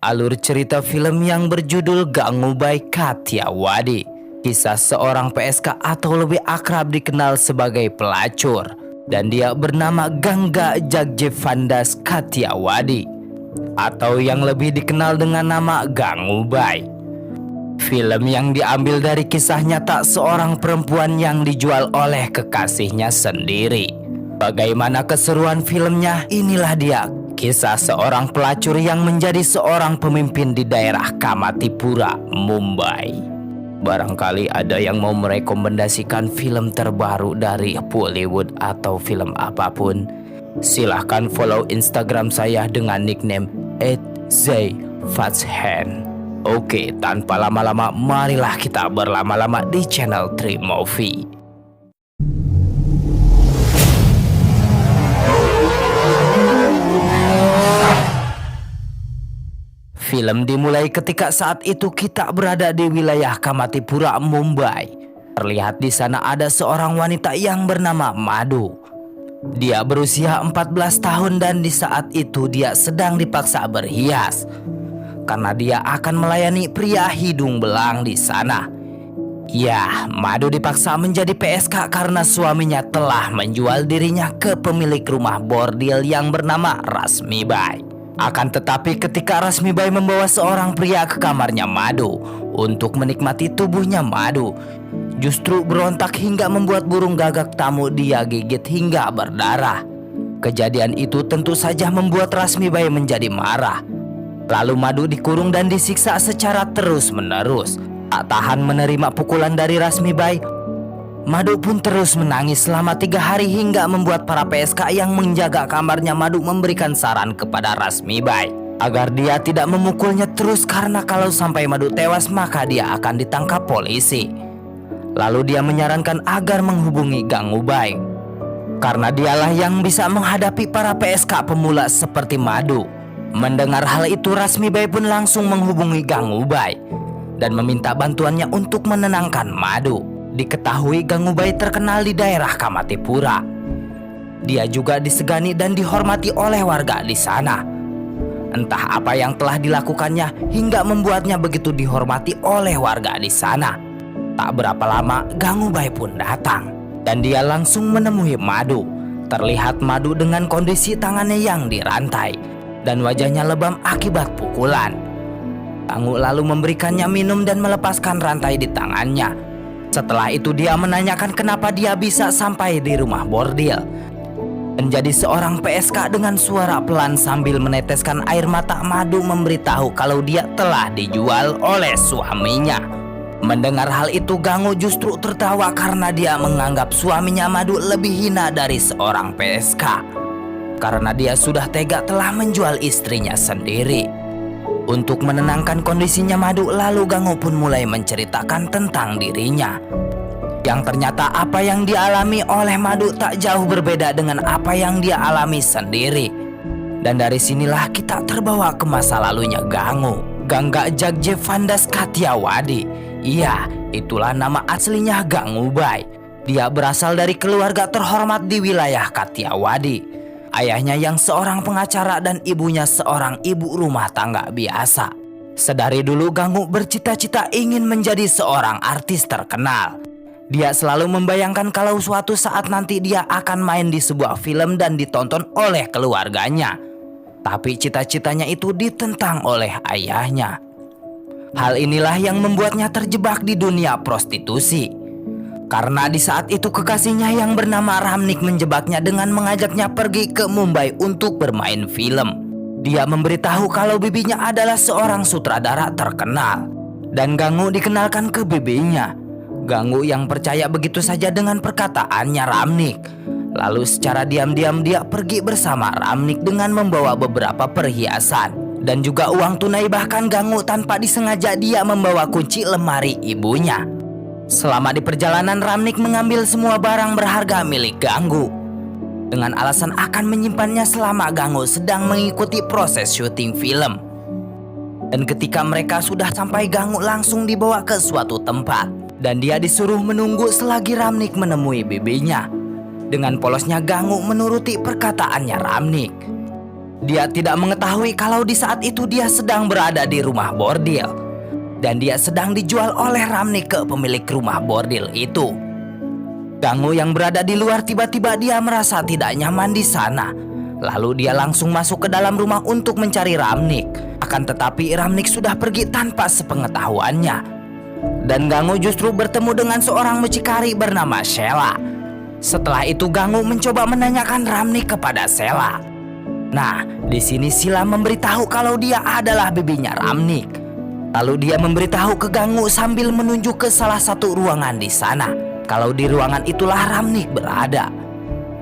alur cerita film yang berjudul Gangubai Kathiawadi. Kisah seorang PSK atau lebih akrab dikenal sebagai pelacur, dan dia bernama Gangga Jagjevandas Kathiawadi, atau yang lebih dikenal dengan nama Gangubai. Film yang diambil dari kisah nyata seorang perempuan yang dijual oleh kekasihnya sendiri. Bagaimana keseruan filmnya? Inilah dia kisah seorang pelacur yang menjadi seorang pemimpin di daerah Kamatipura, Mumbai. Barangkali ada yang mau merekomendasikan film terbaru dari Bollywood atau film apapun. Silahkan follow Instagram saya dengan nickname @zayfatshan. Oke, tanpa lama-lama, marilah kita berlama-lama di channel Tree Movie. Film dimulai ketika saat itu kita berada di wilayah Kamatipura, Mumbai. Terlihat di sana ada seorang wanita yang bernama Madu. Dia berusia 14 tahun dan di saat itu dia sedang dipaksa berhias karena dia akan melayani pria hidung belang di sana. Ya, Madu dipaksa menjadi PSK karena suaminya telah menjual dirinya ke pemilik rumah bordil yang bernama Rasmibai. Akan tetapi ketika Rasmibai membawa seorang pria ke kamarnya Madu untuk menikmati tubuhnya Madu, justru berontak hingga membuat burung gagak tamu dia gigit hingga berdarah. Kejadian itu tentu saja membuat Rasmibai menjadi marah. Lalu Madu dikurung dan disiksa secara terus-menerus. Tak tahan menerima pukulan dari Rasmibai, Madu pun terus menangis selama 3 hari hingga membuat para PSK yang menjaga kamarnya Madu memberikan saran kepada Rasmibai agar dia tidak memukulnya terus karena kalau sampai Madu tewas maka dia akan ditangkap polisi. Lalu dia menyarankan agar menghubungi Gangubai karena dialah yang bisa menghadapi para PSK pemula seperti Madu. Mendengar hal itu, Rasmibai pun langsung menghubungi Gangubai dan meminta bantuannya untuk menenangkan Madu. Diketahui Gangubai terkenal di daerah Kamatipura. Dia juga disegani dan dihormati oleh warga di sana. Entah apa yang telah dilakukannya hingga membuatnya begitu dihormati oleh warga di sana. Tak berapa lama Gangubai pun datang dan dia langsung menemui Madu. Terlihat Madu dengan kondisi tangannya yang dirantai dan wajahnya lebam akibat pukulan. Gangu lalu memberikannya minum dan melepaskan rantai di tangannya. Setelah itu dia menanyakan kenapa dia bisa sampai di rumah bordil. Menjadi seorang PSK dengan suara pelan sambil meneteskan air mata, Madu memberitahu kalau dia telah dijual oleh suaminya. Mendengar hal itu, Gangu justru tertawa karena dia menganggap suaminya Madu lebih hina dari seorang PSK. Karena dia sudah tega telah menjual istrinya sendiri. Untuk menenangkan kondisinya Madu, lalu Gangu pun mulai menceritakan tentang dirinya. Yang ternyata apa yang dialami oleh Madu tak jauh berbeda dengan apa yang dia alami sendiri. Dan dari sinilah kita terbawa ke masa lalunya Gangu, Gangga Jagjevandas Kathiawadi. Iya, itulah nama aslinya Gangubai. Dia berasal dari keluarga terhormat di wilayah Kathiawadi. Ayahnya yang seorang pengacara dan ibunya seorang ibu rumah tangga biasa. Sedari dulu Gangu bercita-cita ingin menjadi seorang artis terkenal. Dia selalu membayangkan kalau suatu saat nanti dia akan main di sebuah film dan ditonton oleh keluarganya. Tapi cita-citanya itu ditentang oleh ayahnya. Hal inilah yang membuatnya terjebak di dunia prostitusi. Karena di saat itu kekasihnya yang bernama Ramnik menjebaknya dengan mengajaknya pergi ke Mumbai untuk bermain film. Dia memberitahu kalau bibinya adalah seorang sutradara terkenal dan Gangu dikenalkan ke bibinya. Gangu yang percaya begitu saja dengan perkataannya Ramnik. Lalu secara diam-diam dia pergi bersama Ramnik dengan membawa beberapa perhiasan dan juga uang tunai. Bahkan Gangu tanpa disengaja dia membawa kunci lemari ibunya. Selama di perjalanan, Ramnik mengambil semua barang berharga milik Gangu dengan alasan akan menyimpannya selama Gangu sedang mengikuti proses syuting film. Dan ketika mereka sudah sampai, Gangu langsung dibawa ke suatu tempat dan dia disuruh menunggu selagi Ramnik menemui bibinya. Dengan polosnya Gangu menuruti perkataannya Ramnik. Dia tidak mengetahui kalau di saat itu dia sedang berada di rumah bordil. Dan dia sedang dijual oleh Ramnik ke pemilik rumah bordil itu. Gangu yang berada di luar tiba-tiba dia merasa tidak nyaman di sana. Lalu dia langsung masuk ke dalam rumah untuk mencari Ramnik. Akan tetapi Ramnik sudah pergi tanpa sepengetahuannya. Dan Gangu justru bertemu dengan seorang mucikari bernama Sheila. Setelah itu Gangu mencoba menanyakan Ramnik kepada Sheila. Nah, di sini Sheila memberitahu kalau dia adalah bibinya Ramnik. Lalu dia memberitahu ke Gangu sambil menunjuk ke salah satu ruangan di sana. Kalau di ruangan itulah Ramnik berada.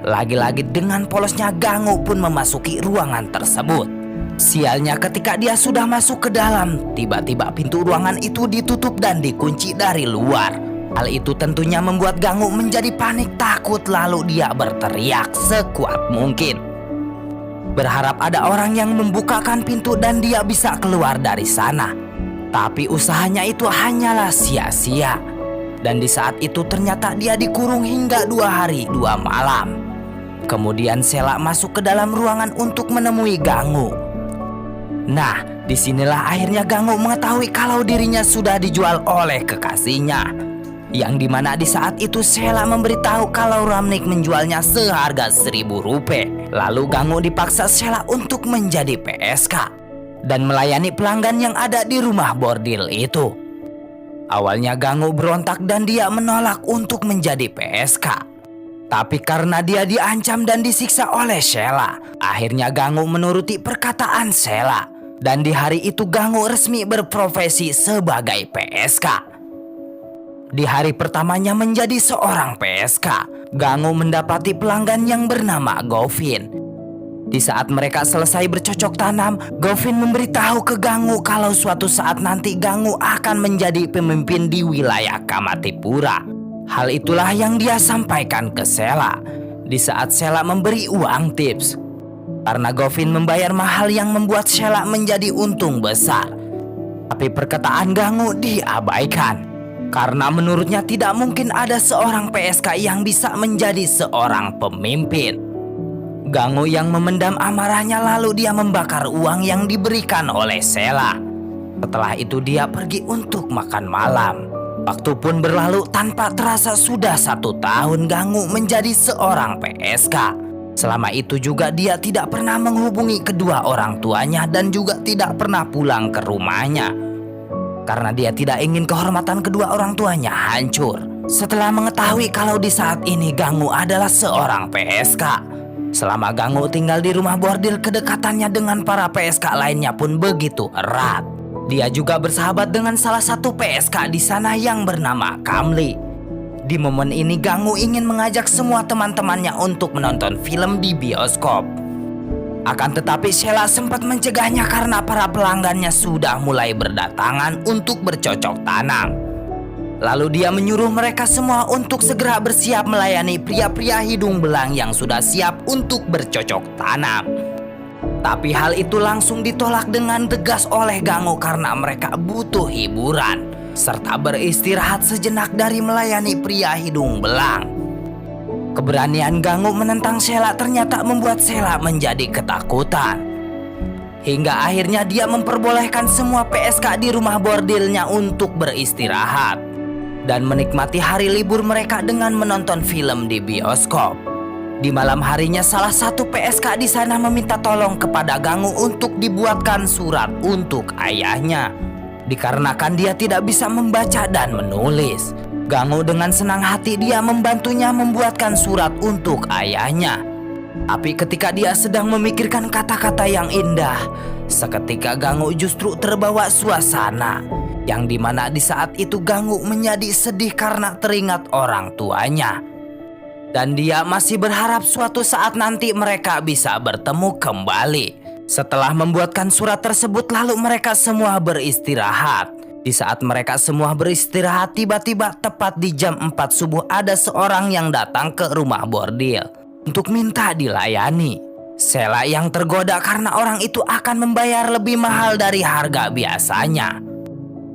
Lagi-lagi dengan polosnya Gangu pun memasuki ruangan tersebut. Sialnya ketika dia sudah masuk ke dalam, tiba-tiba pintu ruangan itu ditutup dan dikunci dari luar. Hal itu tentunya membuat Gangu menjadi panik takut lalu dia berteriak sekuat mungkin. Berharap ada orang yang membukakan pintu dan dia bisa keluar dari sana. Tapi usahanya itu hanyalah sia-sia. Dan di saat itu ternyata dia dikurung hingga 2 hari 2 malam. Kemudian Sheila masuk ke dalam ruangan untuk menemui Gangu. Nah, disinilah akhirnya Gangu mengetahui kalau dirinya sudah dijual oleh kekasihnya. Yang dimana di saat itu Sheila memberitahu kalau Ramnik menjualnya seharga 1.000 rupiah. Lalu Gangu dipaksa Sheila untuk menjadi PSK dan melayani pelanggan yang ada di rumah bordil itu. Awalnya Gangu berontak dan dia menolak untuk menjadi PSK. Tapi karena dia diancam dan disiksa oleh Sheila, akhirnya Gangu menuruti perkataan Sheila. Dan di hari itu Gangu resmi berprofesi sebagai PSK. Di hari pertamanya menjadi seorang PSK, Gangu mendapati pelanggan yang bernama Govin. Di saat mereka selesai bercocok tanam, Govin memberitahu ke Gangu kalau suatu saat nanti Gangu akan menjadi pemimpin di wilayah Kamatipura. Hal itulah yang dia sampaikan ke Sheila. Di saat Sheila memberi uang tips. Karena Govin membayar mahal yang membuat Sheila menjadi untung besar. Tapi perkataan Gangu diabaikan. Karena menurutnya tidak mungkin ada seorang PSK yang bisa menjadi seorang pemimpin. Gangu yang memendam amarahnya lalu dia membakar uang yang diberikan oleh Sheila. Setelah itu dia pergi untuk makan malam. Waktu pun berlalu tanpa terasa sudah 1 tahun Gangu menjadi seorang PSK. Selama itu juga dia tidak pernah menghubungi kedua orang tuanya dan juga tidak pernah pulang ke rumahnya. Karena dia tidak ingin kehormatan kedua orang tuanya hancur. Setelah mengetahui kalau di saat ini Gangu adalah seorang PSK. Selama Gangu tinggal di rumah bordil, kedekatannya dengan para PSK lainnya pun begitu erat. Dia juga bersahabat dengan salah satu PSK di sana yang bernama Kamli. Di momen ini Gangu ingin mengajak semua teman-temannya untuk menonton film di bioskop. Akan tetapi Sheila sempat mencegahnya karena para pelanggannya sudah mulai berdatangan untuk bercocok tanam. Lalu dia menyuruh mereka semua untuk segera bersiap melayani pria-pria hidung belang yang sudah siap untuk bercocok tanam. Tapi hal itu langsung ditolak dengan tegas oleh Gangu karena mereka butuh hiburan serta beristirahat sejenak dari melayani pria hidung belang. Keberanian Gangu menentang Sheila ternyata membuat Sheila menjadi ketakutan. Hingga akhirnya dia memperbolehkan semua PSK di rumah bordilnya untuk beristirahat dan menikmati hari libur mereka dengan menonton film di bioskop. Di malam harinya salah satu PSK di sana meminta tolong kepada Gangu untuk dibuatkan surat untuk ayahnya. Dikarenakan dia tidak bisa membaca dan menulis. Gangu dengan senang hati dia membantunya membuatkan surat untuk ayahnya. Tapi ketika dia sedang memikirkan kata-kata yang indah, seketika Gangu justru terbawa suasana. Yang dimana di saat itu Gangu menjadi sedih karena teringat orang tuanya. Dan dia masih berharap suatu saat nanti mereka bisa bertemu kembali. Setelah membuatkan surat tersebut lalu mereka semua beristirahat. Di saat mereka semua beristirahat, tiba-tiba tepat di jam 4 subuh ada seorang yang datang ke rumah bordil untuk minta dilayani. Sheila yang tergoda karena orang itu akan membayar lebih mahal dari harga biasanya.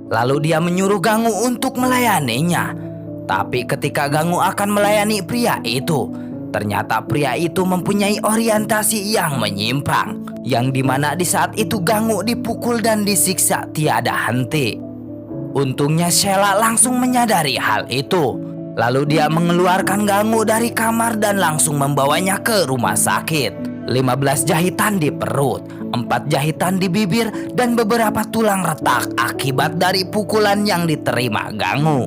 Lalu dia menyuruh Gangu untuk melayaninya. Tapi ketika Gangu akan melayani pria itu, ternyata pria itu mempunyai orientasi yang menyimpang. yang dimana di saat itu Gangu dipukul dan disiksa tiada henti. Untungnya Sheila langsung menyadari hal itu. Lalu dia mengeluarkan Gangu dari kamar dan langsung membawanya ke rumah sakit. 15 jahitan di perut, 4 jahitan di bibir, dan beberapa tulang retak akibat dari pukulan yang diterima Gangu.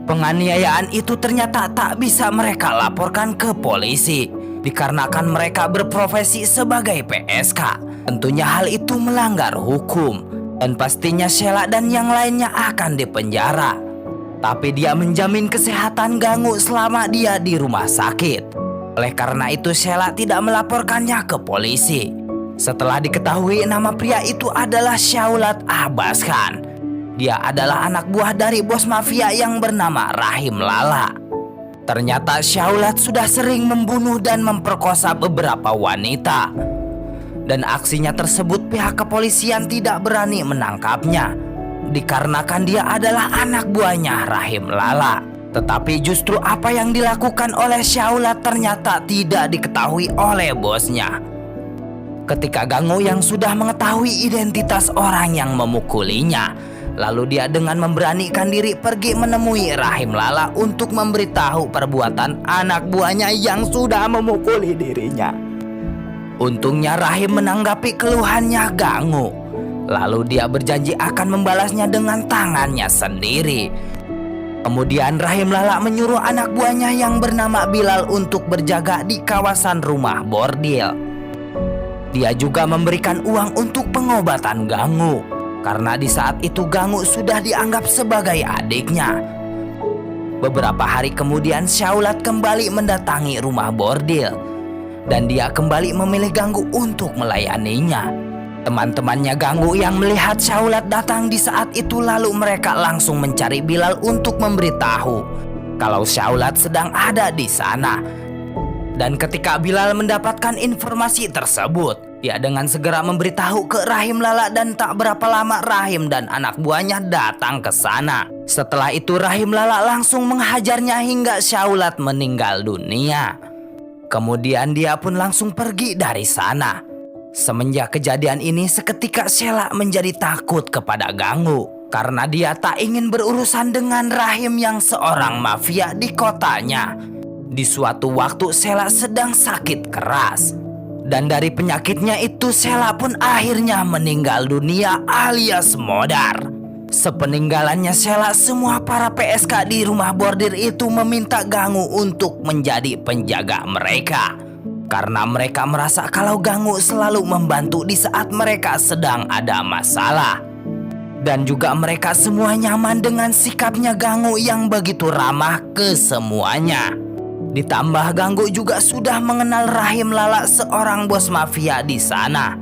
Penganiayaan itu ternyata tak bisa mereka laporkan ke polisi, dikarenakan mereka berprofesi sebagai PSK. Tentunya hal itu melanggar hukum, dan pastinya Sheila dan yang lainnya akan dipenjara. Tapi dia menjamin kesehatan Gangu selama dia di rumah sakit. Oleh karena itu Sheila tidak melaporkannya ke polisi. Setelah diketahui nama pria itu adalah Syaulat Abbas Khan. Dia adalah anak buah dari bos mafia yang bernama Rahim Lala. Ternyata Syaulat sudah sering membunuh dan memperkosa beberapa wanita. Dan aksinya tersebut pihak kepolisian tidak berani menangkapnya, dikarenakan dia adalah anak buahnya Rahim Lala. Tetapi justru apa yang dilakukan oleh Syaulat ternyata tidak diketahui oleh bosnya. Ketika Gangu yang sudah mengetahui identitas orang yang memukulinya, lalu dia dengan memberanikan diri pergi menemui Rahim Lala untuk memberitahu perbuatan anak buahnya yang sudah memukuli dirinya. Untungnya Rahim menanggapi keluhannya Gangu. Lalu dia berjanji akan membalasnya dengan tangannya sendiri. Kemudian Rahim Lala menyuruh anak buahnya yang bernama Bilal untuk berjaga di kawasan rumah bordil. Dia juga memberikan uang untuk pengobatan Gangu, karena di saat itu Gangu sudah dianggap sebagai adiknya. Beberapa hari kemudian Syaulat kembali mendatangi rumah bordil, dan dia kembali memilih Gangu untuk melayaninya. Teman-temannya Gangu yang melihat Syaulat datang di saat itu lalu mereka langsung mencari Bilal untuk memberitahu kalau Syaulat sedang ada di sana. Dan ketika Bilal mendapatkan informasi tersebut, dia dengan segera memberitahu ke Rahim Lala dan tak berapa lama Rahim dan anak buahnya datang ke sana. Setelah itu Rahim Lala langsung menghajarnya hingga Syaulat meninggal dunia. Kemudian dia pun langsung pergi dari sana. Semenjak kejadian ini seketika Sheila menjadi takut kepada Gangu, karena dia tak ingin berurusan dengan Rahim yang seorang mafia di kotanya. Di suatu waktu Sheila sedang sakit keras, dan dari penyakitnya itu Sheila pun akhirnya meninggal dunia alias modar. Sepeninggalannya Sheila, semua para PSK di rumah bordir itu meminta Gangu untuk menjadi penjaga mereka, karena mereka merasa kalau Gangu selalu membantu di saat mereka sedang ada masalah. Dan juga mereka semua nyaman dengan sikapnya Gangu yang begitu ramah ke semuanya. Ditambah Gangu juga sudah mengenal Rahim Lala, seorang bos mafia di sana.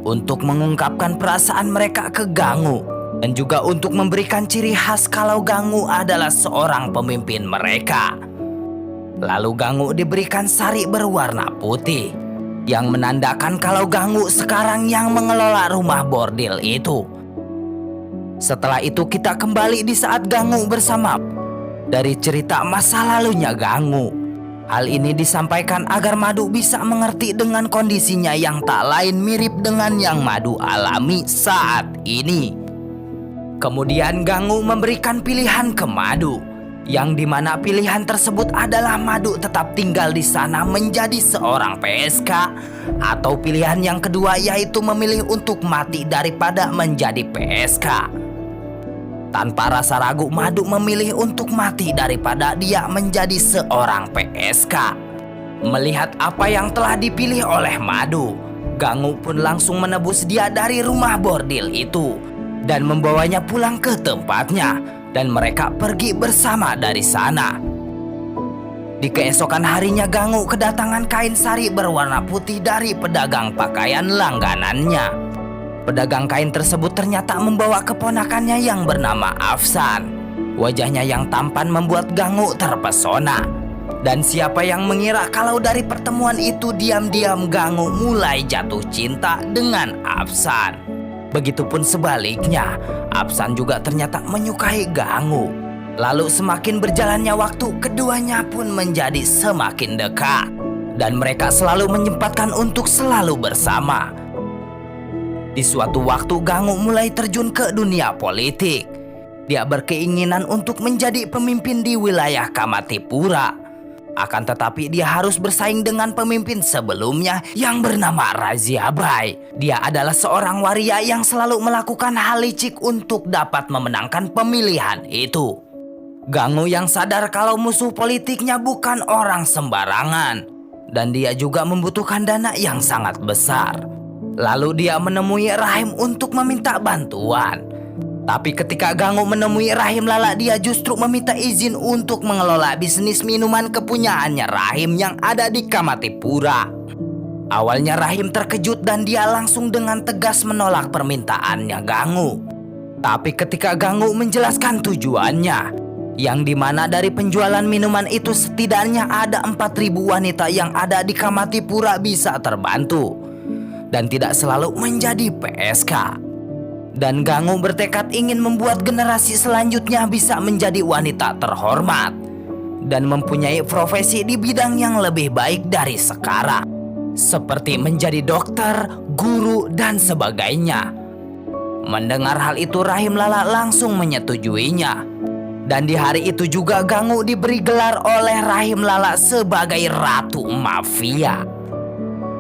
Untuk mengungkapkan perasaan mereka ke Gangu, dan juga untuk memberikan ciri khas kalau Gangu adalah seorang pemimpin mereka. Lalu Gangu diberikan sari berwarna putih, yang menandakan kalau Gangu sekarang yang mengelola rumah bordil itu. Setelah itu kita kembali di saat Gangu bersama dari cerita masa lalunya Gangu. Hal ini disampaikan agar Madu bisa mengerti dengan kondisinya yang tak lain mirip dengan yang Madu alami saat ini. Kemudian Gangu memberikan pilihan ke Madu, yang dimana pilihan tersebut adalah Madu tetap tinggal di sana menjadi seorang PSK, atau pilihan yang kedua yaitu memilih untuk mati daripada menjadi PSK. Tanpa rasa ragu Madu memilih untuk mati daripada dia menjadi seorang PSK. Melihat apa yang telah dipilih oleh Madu, Gangu pun langsung menebus dia dari rumah bordil itu dan membawanya pulang ke tempatnya, dan mereka pergi bersama dari sana. Di keesokan harinya Gangu kedatangan kain sari berwarna putih dari pedagang pakaian langganannya. Pedagang kain tersebut ternyata membawa keponakannya yang bernama Afsan. Wajahnya yang tampan membuat Gangu terpesona. Dan siapa yang mengira kalau dari pertemuan itu diam-diam Gangu mulai jatuh cinta dengan Afsan. Begitupun sebaliknya, Afsan juga ternyata menyukai Gangu. Lalu semakin berjalannya waktu, keduanya pun menjadi semakin dekat. Dan mereka selalu menyempatkan untuk selalu bersama. Di suatu waktu Gangu mulai terjun ke dunia politik. Dia berkeinginan untuk menjadi pemimpin di wilayah Kamatipura. Akan tetapi dia harus bersaing dengan pemimpin sebelumnya yang bernama Rajiabai. Dia adalah seorang waria yang selalu melakukan hal licik untuk dapat memenangkan pemilihan itu. Gangu yang sadar kalau musuh politiknya bukan orang sembarangan dan dia juga membutuhkan dana yang sangat besar. Lalu dia menemui Rahim untuk meminta bantuan. Tapi ketika Gangu menemui Rahim Lala, dia justru meminta izin untuk mengelola bisnis minuman kepunyaannya Rahim yang ada di Kamatipura. Awalnya Rahim terkejut dan dia langsung dengan tegas menolak permintaannya Gangu. Tapi ketika Gangu menjelaskan tujuannya, yang dimana dari penjualan minuman itu setidaknya ada 4.000 wanita yang ada di Kamatipura bisa terbantu dan tidak selalu menjadi PSK. Dan Gangu bertekad ingin membuat generasi selanjutnya bisa menjadi wanita terhormat dan mempunyai profesi di bidang yang lebih baik dari sekarang, seperti menjadi dokter, guru, dan sebagainya. Mendengar hal itu, Rahim Lala langsung menyetujuinya. Dan di hari itu juga Gangu diberi gelar oleh Rahim Lala sebagai Ratu Mafia.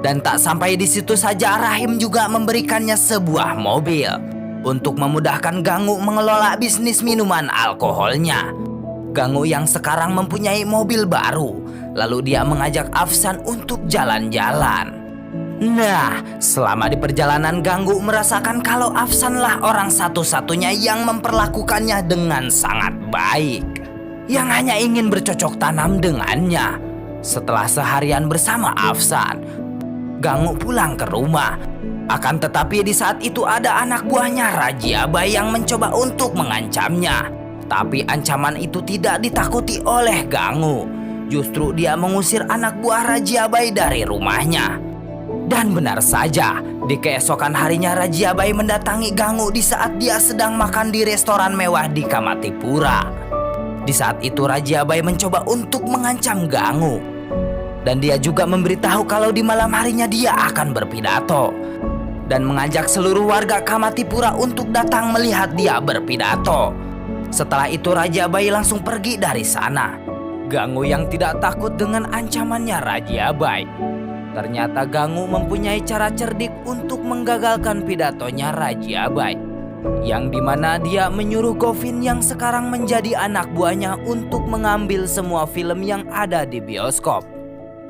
Dan tak sampai di situ saja, Rahim juga memberikannya sebuah mobil untuk memudahkan Gangu mengelola bisnis minuman alkoholnya. Gangu yang sekarang mempunyai mobil baru, lalu dia mengajak Afsan untuk jalan-jalan. Nah, selama di perjalanan Gangu merasakan kalau Afsanlah orang satu-satunya yang memperlakukannya dengan sangat baik, yang hanya ingin bercocok tanam dengannya. Setelah seharian bersama Afsan, Gangu pulang ke rumah. Akan tetapi di saat itu ada anak buahnya Rajiabai yang mencoba untuk mengancamnya. Tapi ancaman itu tidak ditakuti oleh Gangu. Justru dia mengusir anak buah Rajiabai dari rumahnya. Dan benar saja, di keesokan harinya Rajiabai mendatangi Gangu di saat dia sedang makan di restoran mewah di Kamatipura. Di saat itu Rajiabai mencoba untuk mengancam Gangu. Dan dia juga memberitahu kalau di malam harinya dia akan berpidato dan mengajak seluruh warga Kamatipura untuk datang melihat dia berpidato. Setelah itu Rajiabai langsung pergi dari sana. Gangu yang tidak takut dengan ancamannya Rajiabai. Ternyata Gangu mempunyai cara cerdik untuk menggagalkan pidatonya Rajiabai, yang dimana dia menyuruh Govin yang sekarang menjadi anak buahnya untuk mengambil semua film yang ada di bioskop.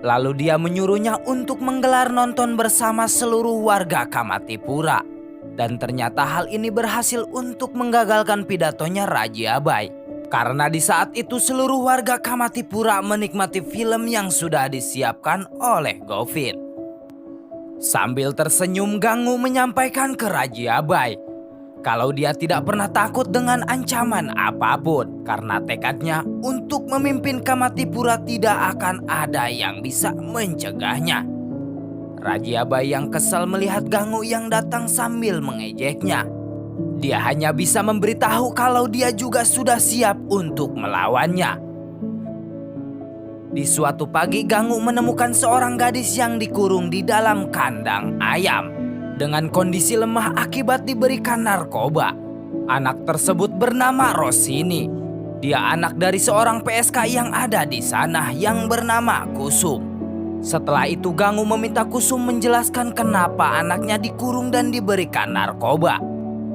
Lalu dia menyuruhnya untuk menggelar nonton bersama seluruh warga Kamatipura. Dan ternyata hal ini berhasil untuk menggagalkan pidatonya Rajiabai. Karena di saat itu seluruh warga Kamatipura menikmati film yang sudah disiapkan oleh Govin. Sambil tersenyum, Gangu menyampaikan ke Rajiabai kalau dia tidak pernah takut dengan ancaman apapun, karena tekadnya untuk memimpin Kamatipura tidak akan ada yang bisa mencegahnya. Rajiabai yang kesal melihat Gangu yang datang sambil mengejeknya. Dia hanya bisa memberitahu kalau dia juga sudah siap untuk melawannya. Di suatu pagi Gangu menemukan seorang gadis yang dikurung di dalam kandang ayam dengan kondisi lemah akibat diberikan narkoba. Anak tersebut bernama Rosini. Dia anak dari seorang PSK yang ada di sana yang bernama Kusum. Setelah itu Gangu meminta Kusum menjelaskan kenapa anaknya dikurung dan diberikan narkoba.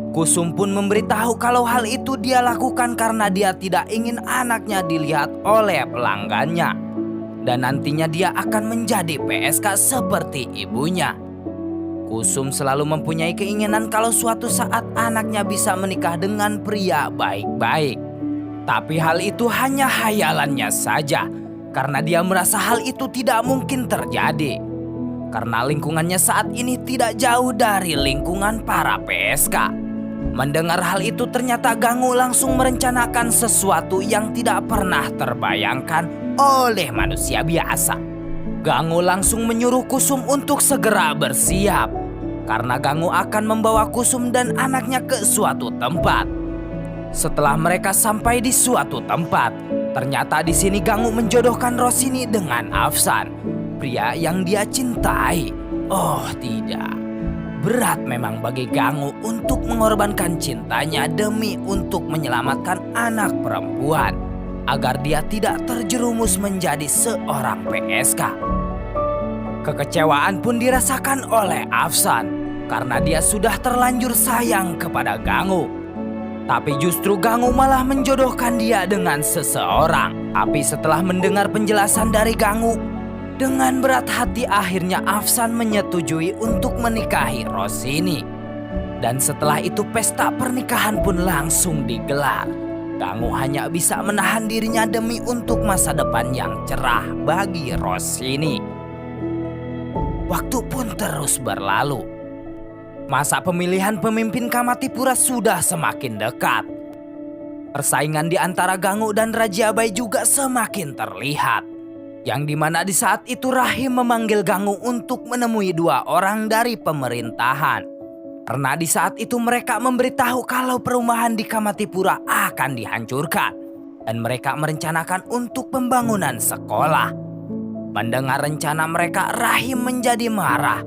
Kusum pun memberitahu kalau hal itu dia lakukan karena dia tidak ingin anaknya dilihat oleh pelanggannya. Dan nantinya dia akan menjadi PSK seperti ibunya. Kusum selalu mempunyai keinginan kalau suatu saat anaknya bisa menikah dengan pria baik-baik. Tapi hal itu hanya hayalannya saja, karena dia merasa hal itu tidak mungkin terjadi. Karena lingkungannya saat ini tidak jauh dari lingkungan para PSK. Mendengar hal itu ternyata Gangu langsung merencanakan sesuatu yang tidak pernah terbayangkan oleh manusia biasa. Gangu langsung menyuruh Kusum untuk segera bersiap, karena Gangu akan membawa Kusum dan anaknya ke suatu tempat. Setelah mereka sampai di suatu tempat, ternyata di sini Gangu menjodohkan Rosini dengan Afsan, pria yang dia cintai. Oh tidak, Berat memang bagi Gangu untuk mengorbankan cintanya demi untuk menyelamatkan anak perempuan agar dia tidak terjerumus menjadi seorang PSK. Kekecewaan pun dirasakan oleh Afsan karena dia sudah terlanjur sayang kepada Gangu. Tapi justru Gangu malah menjodohkan dia dengan seseorang. Tapi setelah mendengar penjelasan dari Gangu, dengan berat hati akhirnya Afsan menyetujui untuk menikahi Rosini. Dan setelah itu pesta pernikahan pun langsung digelar. Gangu hanya bisa menahan dirinya demi untuk masa depan yang cerah bagi Rosini. Waktu pun terus berlalu. Masa pemilihan pemimpin Kamatipura sudah semakin dekat. Persaingan di antara Gangu dan Raja Abai juga semakin terlihat. Yang dimana di saat itu Rahim memanggil Gangu untuk menemui 2 orang dari pemerintahan. Karena di saat itu mereka memberitahu kalau perumahan di Kamatipura akan dihancurkan. Dan mereka merencanakan untuk pembangunan sekolah. Mendengar rencana mereka, Rahim menjadi marah.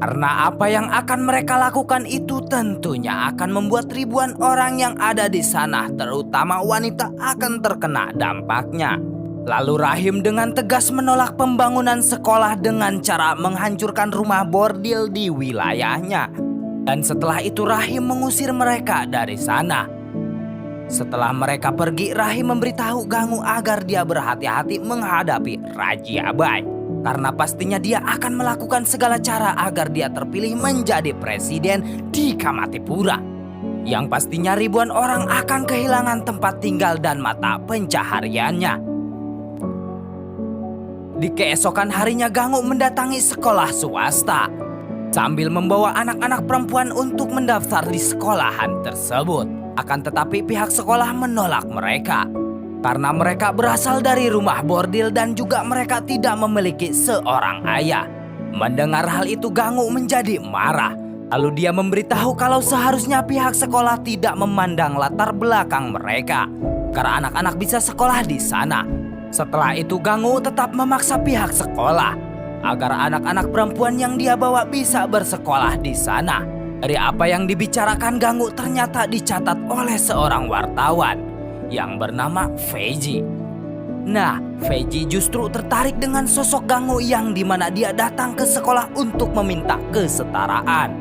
Karena apa yang akan mereka lakukan itu tentunya akan membuat ribuan orang yang ada di sana, terutama wanita, akan terkena dampaknya. Lalu Rahim dengan tegas menolak pembangunan sekolah dengan cara menghancurkan rumah bordil di wilayahnya. Dan setelah itu Rahim mengusir mereka dari sana. Setelah mereka pergi, Rahim memberitahu Gangu agar dia berhati-hati menghadapi Raja Abai. Karena pastinya dia akan melakukan segala cara agar dia terpilih menjadi presiden di Kamatipura. Yang pastinya ribuan orang akan kehilangan tempat tinggal dan mata pencahariannya. Di keesokan harinya Gangu mendatangi sekolah swasta. Sambil membawa anak-anak perempuan untuk mendaftar di sekolahan tersebut. Akan tetapi pihak sekolah menolak mereka. Karena mereka berasal dari rumah bordil dan juga mereka tidak memiliki seorang ayah. Mendengar hal itu Gangu menjadi marah. Lalu dia memberitahu kalau seharusnya pihak sekolah tidak memandang latar belakang mereka. Karena anak-anak bisa sekolah di sana. Setelah itu Gangu tetap memaksa pihak sekolah agar anak-anak perempuan yang dia bawa bisa bersekolah di sana. Dari apa yang dibicarakan Gangu ternyata dicatat oleh seorang wartawan yang bernama Feji. Nah, Feji justru tertarik dengan sosok Gangu yang dimana dia datang ke sekolah untuk meminta kesetaraan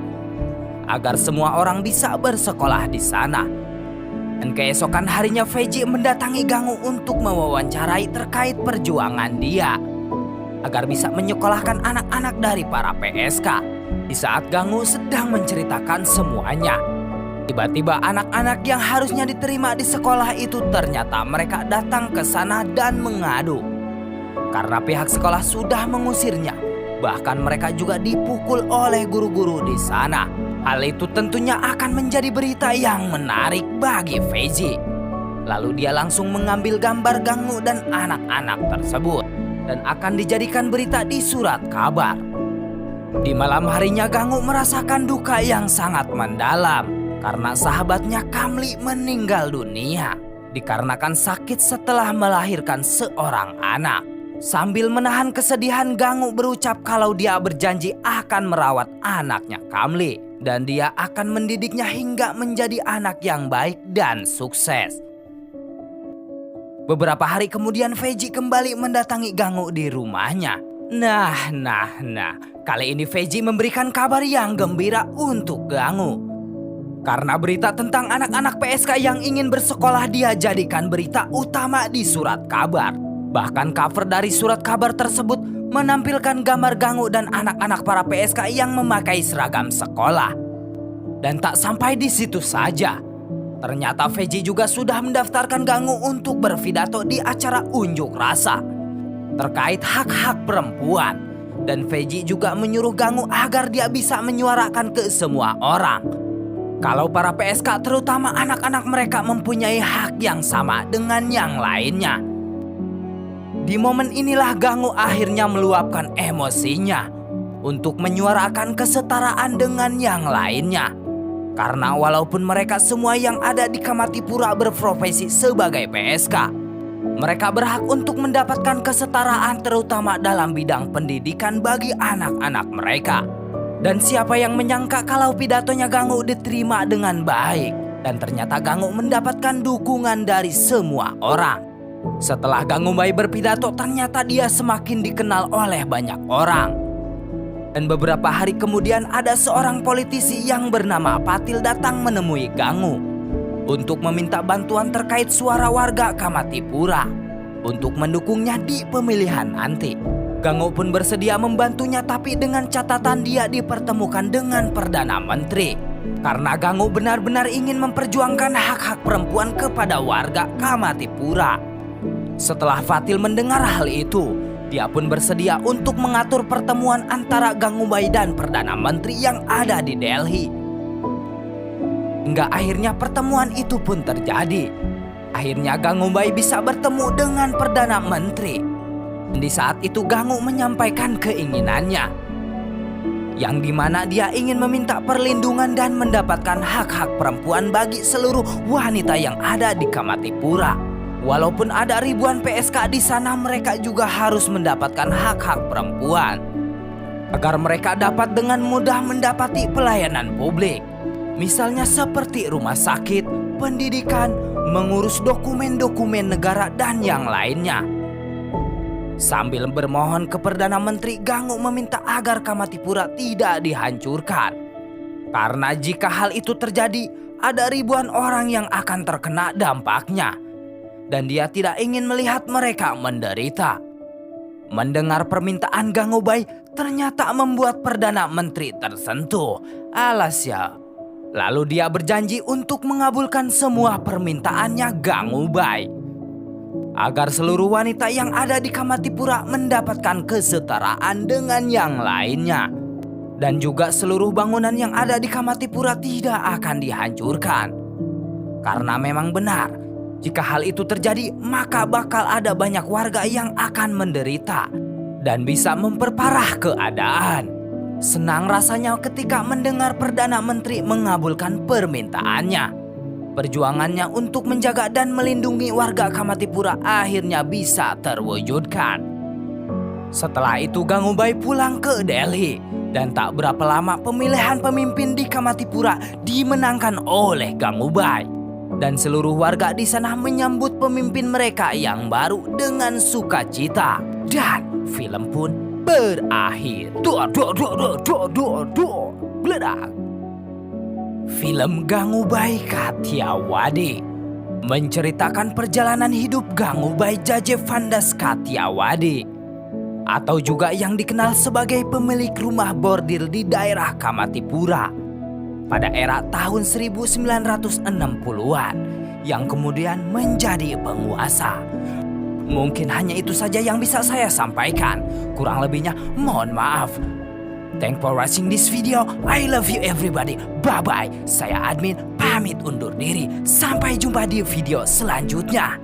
agar semua orang bisa bersekolah di sana. Dan keesokan harinya Feji mendatangi Gangu untuk mewawancarai terkait perjuangan dia agar bisa menyekolahkan anak-anak dari para PSK. Di saat Gangu sedang menceritakan semuanya, tiba-tiba anak-anak yang harusnya diterima di sekolah itu ternyata mereka datang ke sana dan mengadu. Karena pihak sekolah sudah mengusirnya, bahkan mereka juga dipukul oleh guru-guru di sana. Hal itu tentunya akan menjadi berita yang menarik bagi Feji. Lalu dia langsung mengambil gambar Gangu dan anak-anak tersebut dan akan dijadikan berita di surat kabar. Di malam harinya Gangu merasakan duka yang sangat mendalam karena sahabatnya Kamli meninggal dunia dikarenakan sakit setelah melahirkan seorang anak. Sambil menahan kesedihan, Gangu berucap kalau dia berjanji akan merawat anaknya Kamli dan dia akan mendidiknya hingga menjadi anak yang baik dan sukses. Beberapa hari kemudian Feji kembali mendatangi Gangu di rumahnya. Nah, kali ini Feji memberikan kabar yang gembira untuk Gangu. Karena berita tentang anak-anak PSK yang ingin bersekolah dia jadikan berita utama di surat kabar. Bahkan cover dari surat kabar tersebut menampilkan gambar Gangu dan anak-anak para PSK yang memakai seragam sekolah. Dan tak sampai di situ saja. Ternyata Feji juga sudah mendaftarkan Gangu untuk berpidato di acara unjuk rasa terkait hak-hak perempuan. Dan Feji juga menyuruh Gangu agar dia bisa menyuarakan ke semua orang kalau para PSK terutama anak-anak mereka mempunyai hak yang sama dengan yang lainnya. Di momen inilah Gangu akhirnya meluapkan emosinya untuk menyuarakan kesetaraan dengan yang lainnya. Karena walaupun mereka semua yang ada di Kamatipura berprofesi sebagai PSK, mereka berhak untuk mendapatkan kesetaraan terutama dalam bidang pendidikan bagi anak-anak mereka. Dan siapa yang menyangka kalau pidatonya Ganggu diterima dengan baik. Dan ternyata Ganggu mendapatkan dukungan dari semua orang. Setelah Gangubai berpidato, ternyata dia semakin dikenal oleh banyak orang. Dan beberapa hari kemudian ada seorang politisi yang bernama Patil datang menemui Ganggu untuk meminta bantuan terkait suara warga Kamatipura untuk mendukungnya di pemilihan nanti. Ganggu pun bersedia membantunya, tapi dengan catatan dia dipertemukan dengan Perdana Menteri. Karena Ganggu benar-benar ingin memperjuangkan hak-hak perempuan kepada warga Kamatipura. Setelah Patil mendengar hal itu, dia pun bersedia untuk mengatur pertemuan antara Gangubai dan Perdana Menteri yang ada di Delhi. Hingga akhirnya pertemuan itu pun terjadi. Akhirnya Gangubai bisa bertemu dengan Perdana Menteri. Di saat itu Ganggu menyampaikan keinginannya, yang dimana dia ingin meminta perlindungan dan mendapatkan hak-hak perempuan bagi seluruh wanita yang ada di Kamatipura. Walaupun ada ribuan PSK di sana, mereka juga harus mendapatkan hak-hak perempuan agar mereka dapat dengan mudah mendapati pelayanan publik. Misalnya seperti rumah sakit, pendidikan, mengurus dokumen-dokumen negara, dan yang lainnya. Sambil bermohon ke Perdana Menteri, Ganggu meminta agar Kamatipura tidak dihancurkan. Karena jika hal itu terjadi, ada ribuan orang yang akan terkena dampaknya. Dan dia tidak ingin melihat mereka menderita. Mendengar permintaan Gangubai ternyata membuat Perdana Menteri tersentuh. Alasya. Lalu dia berjanji untuk mengabulkan semua permintaannya Gangubai, agar seluruh wanita yang ada di Kamatipura mendapatkan kesetaraan dengan yang lainnya. Dan juga seluruh bangunan yang ada di Kamatipura tidak akan dihancurkan. Karena memang benar, jika hal itu terjadi, maka bakal ada banyak warga yang akan menderita dan bisa memperparah keadaan. Senang rasanya ketika mendengar Perdana Menteri mengabulkan permintaannya. Perjuangannya untuk menjaga dan melindungi warga Kamatipura akhirnya bisa terwujudkan. Setelah itu Gangubai pulang ke Delhi. Dan tak berapa lama pemilihan pemimpin di Kamatipura dimenangkan oleh Gangubai. Dan seluruh warga di sana menyambut pemimpin mereka yang baru dengan sukacita. Dan film pun berakhir. Beledak. Film Gangubai Kathiawadi menceritakan perjalanan hidup Gangubai Jajevandas Kathiawadi, atau juga yang dikenal sebagai pemilik rumah bordil di daerah Kamatipura pada era tahun 1960-an, yang kemudian menjadi penguasa. Mungkin hanya itu saja yang bisa saya sampaikan. Kurang lebihnya mohon maaf. Thanks for watching this video. I love you everybody. Bye-bye. Saya admin pamit undur diri. Sampai jumpa di video selanjutnya.